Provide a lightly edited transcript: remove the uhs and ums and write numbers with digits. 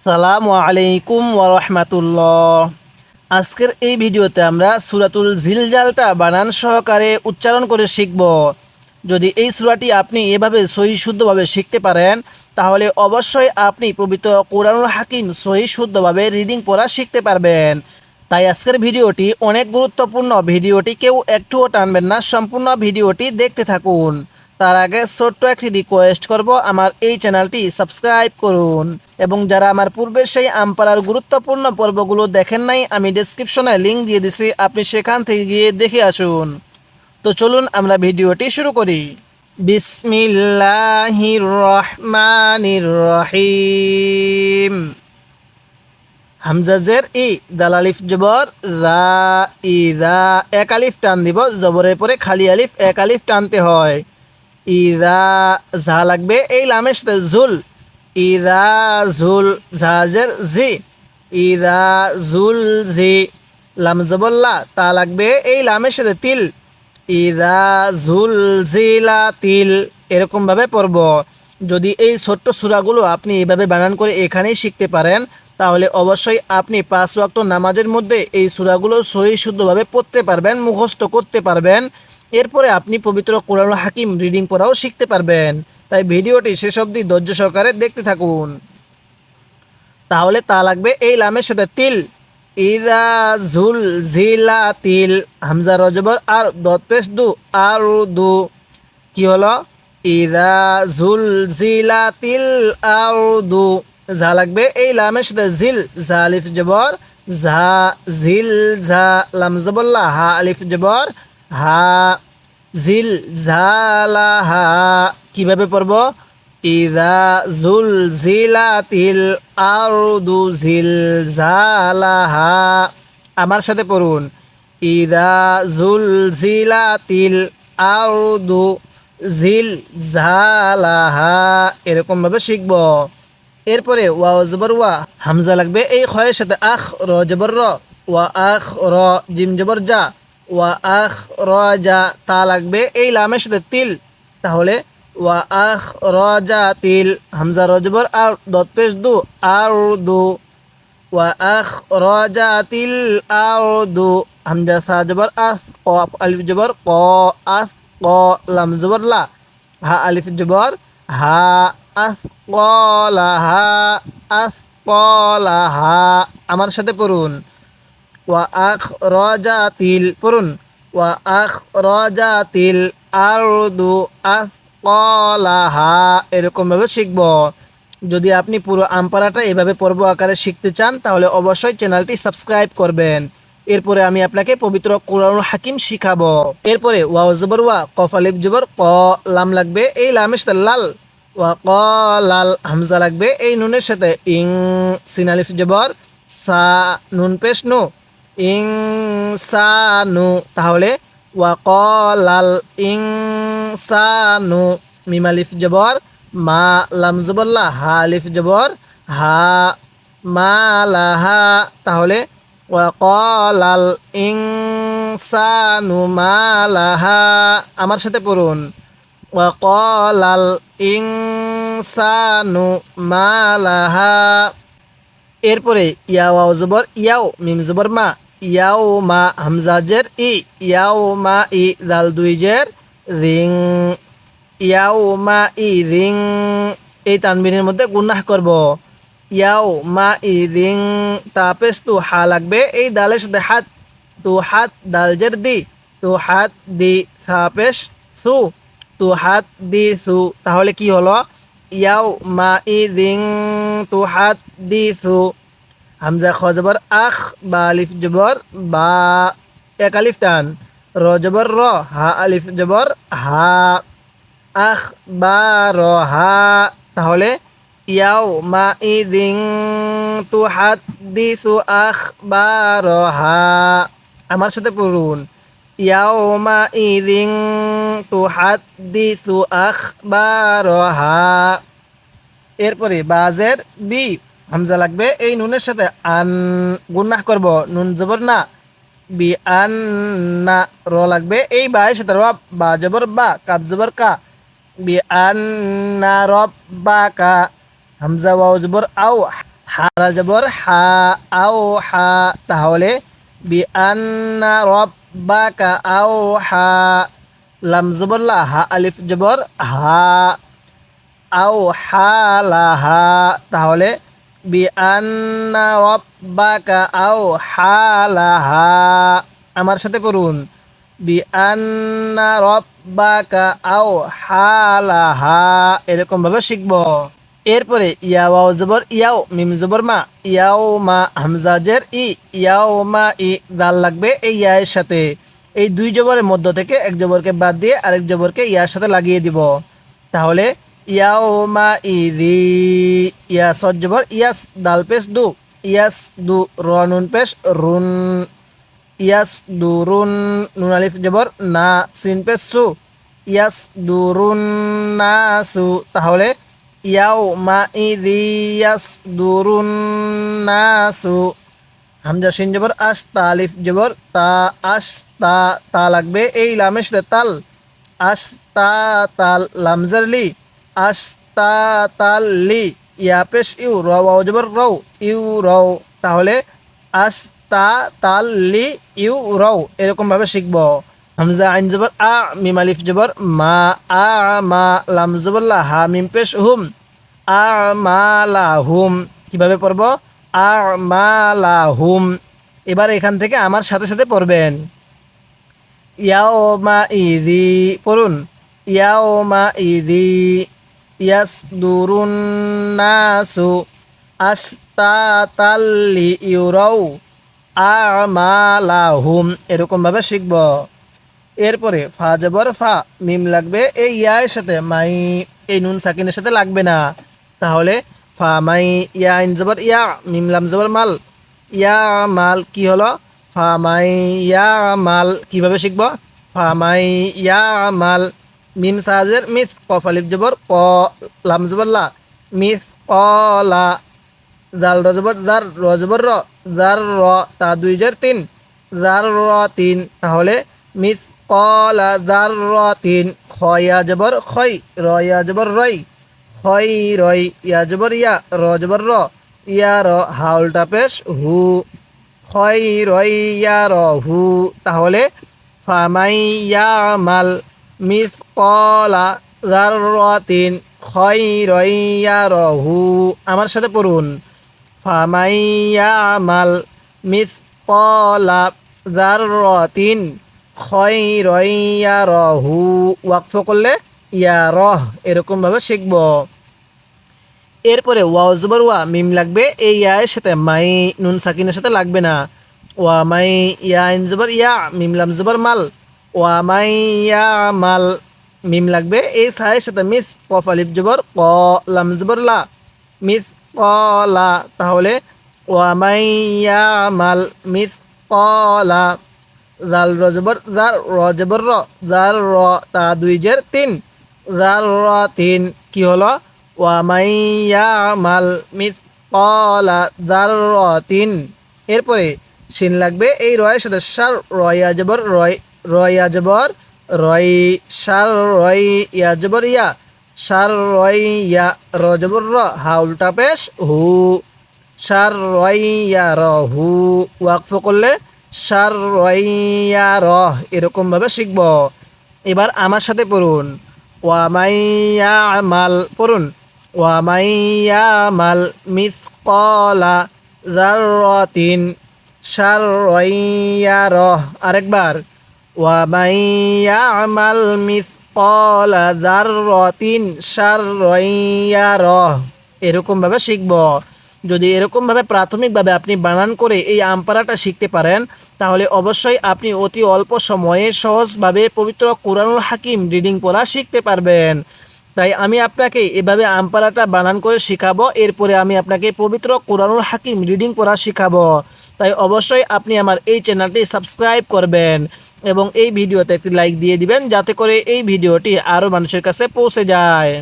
আসসালামু আলাইকুম ওয়া রাহমাতুল্লাহ। আজকের এই ভিডিওতে আমরা সূরাতুল জিলজালটা বানান সহকারে উচ্চারণ করে শিখব। যদি এই সূরাটি আপনি এভাবে সহি শুদ্ধভাবে শিখতে পারেন তাহলে অবশ্যই আপনি পবিত্র কোরআনুল হাকিম সহি শুদ্ধভাবে রিডিং পড়া শিখতে পারবেন। তাই আজকের ভিডিওটি অনেক গুরুত্বপূর্ণ, ভিডিওটি কেউ একটুও টানবেন না, সম্পূর্ণ ভিডিওটি দেখতে থাকুন। তার আগে ছোট্ট একটি রিকোয়েস্ট করব, আমার এই চ্যানেলটি সাবস্ক্রাইব করুন এবং যারা আমার পূর্বের সেই আমপারার গুরুত্বপূর্ণ পর্বগুলো দেখেন নাই, আমি ডেসক্রিপশনে লিঙ্ক দিয়ে দিছি, আপনি সেখান থেকে গিয়ে দেখে আসুন। তো চলুন আমরা ভিডিওটি শুরু করি। বিসমিল্লাহির রহমানির রহিম। হামজা জের ই, দাল আলিফ জবর যা, ইদা এক আলিফ টান দিব, জবরের পরে খালি আলিফ এক আলিফ টানতে হয়। ইদা ঝা লাগবে এই লামের সাথে জুল, ইদা ঝুল, ঝাজের জি, ইদা ঝুল জি। লাম জবল্লা তা লাগবে এই লামের সাথে তিল, ইদা ঝুল জিলা তিল। এরকমভাবে পড়ব। যদি এই ছোট্ট সূরাগুলো আপনি এভাবে বানান করে এখানেই শিখতে পারেন তাহলে অবশ্যই আপনি 5 ওয়াক্ত নামাজের মধ্যে এই সূরাগুলো সহি শুদ্ধভাবে পড়তে পারবেন, মুখস্থ করতে পারবেন। এরপরে আপনি পবিত্র কোরআনুল হাকিম রিডিং পড়াও শিখতে পারবেন। তাই ভিডিওটি শেষ অবধি ধৈর্য সহকারে দেখতে থাকুন। তাহলে তা লাগবে এই লামের সাথে তিল, ইদা ঝুল জিলা তিল। হামজা রজবর আর দত পেশ দু, আর দু। কি হলো? ইদা ঝুল জিলা তিল আর দু। যা লাগবে এই লামের সাথে জিল, জা আলিফ জবর ঝা, জিল ঝা। লাম জবল্লা হা আলিফ জবর হা, জিল ঝালা হা। কিভাবে পড়ব? ইদা জুল জিলাতিল আরদু জিল ঝালাহা। আমার সাথে পড়ুন, ইদা জুল জিলাতিল আরদু জিল ঝালাহা। এরকমভাবে শিখব। এরপরে ওয়া জবর ওয়া, হামজা লাগবে এই খয়ের সাথে আখ, র জবর র, ওয়া আখ র, জিম জবর যা, ওয়া আখ র যা। তা লাগবে এই লামের সাথে তিল, তাহলে ওয়া আখ র যা তিল। হামজা র জবর আর দত পেশ দু, আর দু। ওয়া আখ র যা তিল আর দু। হামজা সা জবর আস, ক আলিফ জবর ক, আস ক। লাম জবর লা, হা আলিফ জবর হা, আস কলাহা, আস কলাহা। আমার সাথে পড়ুন, ওয়া আখ রজা তিল, পড়ুন, ওয়া আখ রজা তিল আরদু আস কলাহা। এরকমভাবে শিখব। যদি আপনি পুরো আমপারাটা এভাবে পর্ব আকারে শিখতে চান তাহলে অবশ্যই চ্যানেলটি সাবস্ক্রাইব করবেন। এরপরে আমি আপনাকে পবিত্র কোরআনুল হাকিম শিখাবো। এরপরে ওয়াও জবর ওয়া, কফ আলিফ জবর ক, লাম লাগবে এই লামের সাথে লাল, ওয়া ক লাল। হামজা লাগবে এই নুনের সাথে ইং, সিন আলিফ জবর সা, নুন পেশ নু, ইং সা নু। তাহলে ওয়া ক লাল ইং সা নু। মিম আলিফ জবর মা, লাম জবল্লা হা আলিফ জবর হা, মা লাহা। তাহলে ওয়া ক্বালাল ইনসানু মা লাহা। আমার সাথে পড়ুন, ওয়া ক্বালাল ইনসানু মা লাহা। এরপরে ইয়া ওয়াও জবর ইয়াও, মিম জবর মা, ইয়াও মা। হামজা জের ই, ইয়াও মা ই, দাল দুই জের রিং, ইয়াও মা ই রিং। এই তানবিনের মধ্যে গুনাহ করব। ইয়াও মা ই রিং, তাপেস তু হা লাগবে এই দালের সাথে হাত, তু হাত, দাল জের দি, তু হাত দি, তাপেস সু, তু হাত দি সু। তাহলে কি হলো? ইয়াও মা ই রিং তু হাত দি সু। হামজা খ জবর আখ, বা আলিফ জবর বা, এক আলিফ টান, র জবর র, হা আলিফ জবর হা, আখ বা র হা। তাহলে ইয়াও মা ইদিং তু হাত দিসু আখ বা র হা। আমার সাথে পড়ুন, ইয়াও মা ইদিং তু হাত দিসু আখ বা র হা। এরপরে বাজের বি, হামজা লাগবে এই নুনের সাথে আন, গুনাহ করব, নুন জবর না, বি আন না। র লাগবে এই বায়ের সাথে র, বা জবর বা, কাব জবর কা, বি আন না রব বা কা। হামজা ওয়াও জবর আও, হারা জবর হা আও হা, তাহলে বি আন্না রব্বাকা আও হা। লাম জবর লা, হা আলিফ জবর হা আও হা লাহা, তাহলে বি আন্না রব্বাকা আও হা লাহা। আমার সাথে করুন, বি আন্না রব্বাকা আও হা লাহা, এরকম ভাবে শিখব। এরপরে ইয়া ওয়াও জবর ইয়াও, মিম জবর মা, ইয়াও মা, হামজা জের ই, ইয়াও মা ই, দাল লাগবে এই ইয়ায়ের সাথে। এই দুই জবরের মধ্য থেকে এক জবরকে বাদ দিয়ে আরেক জবরকে ইয়ার সাথে লাগিয়ে দিব। তাহলে ইয়াও মা ইদি, ইয়া সদ জবর ইয়াস, দাল পেশ দু, ইয়াস দু, র নুন পেশ রুন, ইয়াস দুরুন, নুন আলিফ জবর না, সিন পেশ সু, ইয়াস দুরুন না সু, তাহলে ইয়াও মা ইদি ইয়াস দুরুন নাসু। হামজা শিন জবর আস, তা আলিফ জবর তা, আস তা, তা লাগবে এই লামের সাথে তাল, আস তা তাল, লামজার লি, আস তা তাল লি, ইয়া পেশ ইউ, র ওয়াও জবর রৌ, ইউ রৌ, তাহলে আস তা তাল লি ইউ রৌ, এরকমভাবে শিখব। হামজা আইন জবর আ, মিম আলিফ জবর মা, আ মা, লাম জবর লা, হা মিম পেশ হুম, আ মা লা হুম, কীভাবে পড়ব, আ মা লা হুম। এবার এখান থেকে আমার সাথে সাথে পড়বেন, ইয়াও মা ইদি, পড়ুন, ইয়াও মা ইদি ইয়াস দুরুন নাসু আস্তাতাল্লি ইউরাউ আমালাহুম, এরকমভাবে শিখব। এরপরে ফা জবর ফা, মিম লাগবে এই ইয়ার সাথে, মাই এই নুন সাকিনের সাথে লাগবে না। তাহলে ফা মাই, ইয়া আইন জবর ইয়া, মিম লাম জবর মাল, ইয়া মাল, কি হলো, ফা মাই ইয়া মাল, কিভাবে শিখব, ফা মাই ইয়া মাল, মিম সাজের মিস, কফ আলিফ জবর ক, লাম জবর লা, মিস কলা, জাল রজবর জার, রজবর র, জার র, তা দুই জের তিন, জার র তিন, তাহলে মিস কলা জার র তিন। খয়া জবর খই, রয়া জবর রই, খই রই, ইয়া জবর ইয়া, র জবর র, ইয়া র, হা উল্টা পেশ হু, খই রই ইয়া র হু, তাহলে ফামাই ইয়া মাল মিস কলা জার র তিন খই রই ইয়া র হু। আমার সাথে পড়ুন, ফামাই ইয়া মাল মিস কলা জার র তিন খই রই ইয়া র হু, ওয়াকফ করলে ইয়া রহ, এরকমভাবে শিখব। এরপরে ওয়াও জবর ওয়া, মিম লাগবে এই ইয়ার সাথে, মাই নুন সাকিনের সাথে লাগবে না। ওয়া মাই, ইয়া আইন জবর ইয়া, মিম লাম জবর মাল, ওয়া মাই ইয়া মাল, মিম লাগবে এই সায়ের সাথে, মিস কফ আলিফ জবর ক, লাম জবর লা, মিস কলা, তাহলে ওয়া মাই ইয়া মাল মিস কলা, জাল রজবর জার, র জবর র, জার র, তা দুই জের তিন, জার র তিন, কি হলো, ওয়া মাই ইয়া মাল মিস কলা জার র তিন। এরপরে শিন লাগবে এই রয়ের সাথে, সার, রয়া জবর রয়, রয়া জবর রয়, সার রয়, ইয়া জবর ইয়া, সার রয় ইয়া, র জবর র, হা উল্টা পেশ হু, সার রয় ইয়া র হু, ওয়াকফ করলে সার রয় ইয়া র, এরকমভাবে শিখব। এবার আমার সাথে পড়ুন, ওয়া মাই ইয়া মাল, পড়ুন, ওয়া মাই ইয়া মাল মিস কলা জাররাতিন শাররাই ইয়ারাহ, আরেকবার, ওয়া মাই ইয়ামাল মিসকালা যাররাতিন শাররাই ইয়ারাহ, এরকমভাবে শিখব। যদি এরকমভাবে প্রাথমিকভাবে আপনি বানান করে এই আমপারাটা শিখতে পারেন, তাহলে অবশ্যই আপনি অতি অল্প সময়ে সহজভাবে পবিত্র কুরআনুল হাকিম রিডিং পড়া শিখতে পারবেন। তাই আমি আপনাকে এভাবে আমপারাটা বানান করে শেখাবো, এরপরে আমি আপনাকে পবিত্র কুরআনুল হাকিম রিডিং পড়া শেখাবো। তাই অবশ্যই আপনি আমার এই চ্যানেলটি সাবস্ক্রাইব করবেন এবং এই ভিডিওতে একটি লাইক দিয়ে দিবেন, যাতে করে এই ভিডিওটি আরও মানুষের কাছে পৌঁছে যায়।